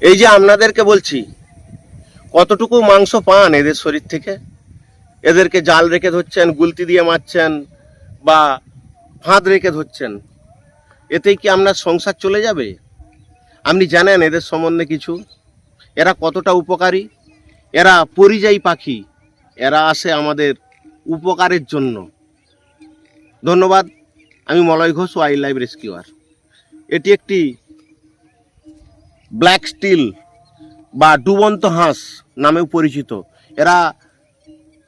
এই যে আপনাদেরকে বলছি, কতটুকু মাংস পান এদের শরীর থেকে? এদেরকে জাল রেখে ধরছেন, গুলতি দিয়ে মারছেন বা ফাঁদ রেখে ধরছেন, এতেই কি আপনার সংসার চলে যাবে? আপনি জানেন এদের সম্বন্ধে কিছু? এরা কতটা উপকারী? এরা পরিযায়ী পাখি, এরা আসে আমাদের উপকারের জন্য। ধন্যবাদ। আমি Malay Ghosh, wild life rescuer. এটি একটি ব্ল্যাক স্টিল বা ডুবন্ত হাঁস নামেও পরিচিত। এরা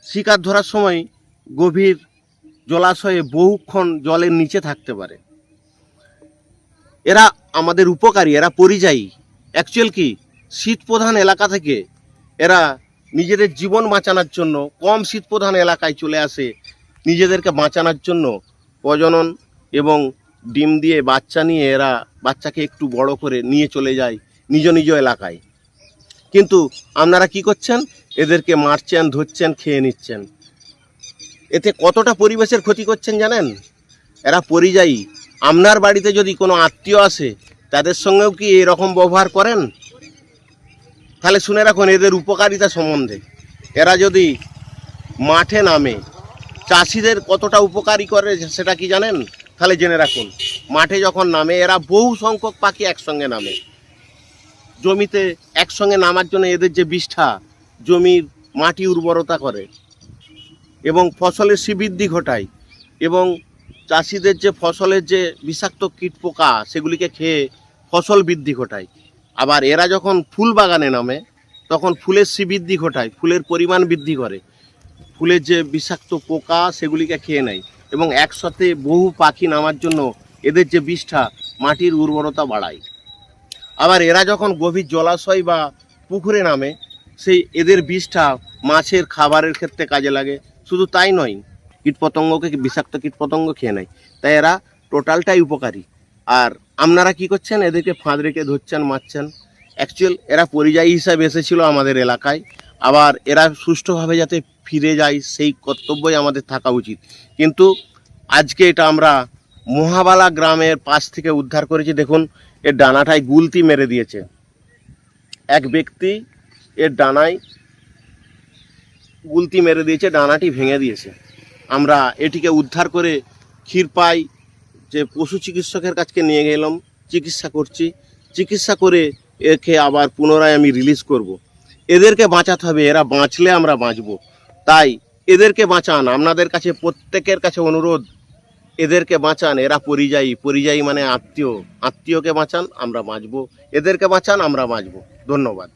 শিকার ধরার সময় গভীর জলাশয়ে বহুক্ষণ জলের নিচে থাকতে পারে। এরা আমাদের উপকারী, এরা পরিযায়ী। অ্যাকচুয়াল কি, শীতপ্রধান এলাকা থেকে এরা নিজেদের জীবন বাঁচানোর জন্য কম শীতপ্রধান এলাকায় চলে আসে, নিজেদেরকে বাঁচানোর জন্য প্রজনন এবং ডিম দিয়ে বাচ্চা নিয়ে এরা বাচ্চাকে একটু বড় করে নিয়ে চলে যায় নিজ নিজ এলাকায়। কিন্তু আপনারা কি করছেন? এদেরকে মারছেন, ধরছেন, খেয়ে নিচ্ছেন। এতে কতটা পরিবেশের ক্ষতি করছেন জানেন? এরা পরিযায়ী। আপনার বাড়িতে যদি কোনো আত্মীয় আসে, তাদের সঙ্গেও কি এরকম ব্যবহার করেন? তাহলে শুনে রাখুন এদের উপকারিতা সম্বন্ধে। এরা যদি মাঠে নামে, চাষিদের কতটা উপকারী করে সেটা কি জানেন? তাহলে জেনে রাখুন। মাঠে যখন নামে, এরা বহু সংখ্যক পাখি একসঙ্গে নামে। জমিতে একসঙ্গে নামার জন্য এদের যে বিষ্ঠা, জমির মাটি উর্বরতা করে এবং ফসলের শ্রীবৃদ্ধি ঘটায়, এবং চাষিদের যে ফসলের যে বিষাক্ত কীটপোকা সেগুলিকে খেয়ে ফসল বৃদ্ধি ঘটায়। আবার এরা যখন ফুল বাগানে নামে, তখন ফুলের শ্রীবৃদ্ধি ঘটায়, ফুলের পরিমাণ বৃদ্ধি করে, ফুলের যে বিষাক্ত পোকা সেগুলিকে খেয়ে নেয়, এবং একসাথে বহু পাখি নামার জন্য এদের যে বিষ্ঠা মাটির উর্বরতা বাড়ায়। আবার এরা যখন গভীর জলাশয় বা পুকুরে নামে, সেই এদের বিষটা মাছের খাবারের ক্ষেত্রে কাজে লাগে। শুধু তাই নয়, কীটপতঙ্গকে, বিষাক্ত কীটপতঙ্গ খেয়ে নেয়। তাই এরা টোটালটাই উপকারী। আর আপনারা কি করছেন? এদেরকে ফাঁদ রেখে ধরছেন, মারছেন। অ্যাকচুয়াল এরা পরিযায়ী হিসাবে এসেছিল আমাদের এলাকায়। আবার এরা সুষ্ঠুভাবে যাতে ফিরে যায়, সেই কর্তব্যই আমাদের থাকা উচিত। কিন্তু আজকে এটা আমরা মহাবালা গ্রামের পাশ থেকে উদ্ধার করেছি। দেখুন, এর ডানাটায় গুলতি মেরে দিয়েছে এক ব্যক্তি। এর ডানায় গুলতি মেরে দিয়েছে, ডানাটি ভেঙে দিয়েছে। আমরা এটিকে উদ্ধার করে ক্ষীরপাই যে পশু চিকিৎসকের কাছে নিয়ে গেলাম, চিকিৎসা করছি। চিকিৎসা করে একে আবার পুনরায় আমি রিলিজ করব। এদেরকে বাঁচাতে হবে, এরা বাঁচলে আমরা বাঁচব। তাই এদেরকে বাঁচান। আপনাদের কাছে প্রত্যেকের কাছে অনুরোধ, এদেরকে বাঁচান। এরা পরিযায়ী, পরিযায়ী মানে আত্মীয়। আত্মীয়কে বাঁচান, আমরা বাঁচব। এদেরকে বাঁচান, আমরা বাঁচব। ধন্যবাদ।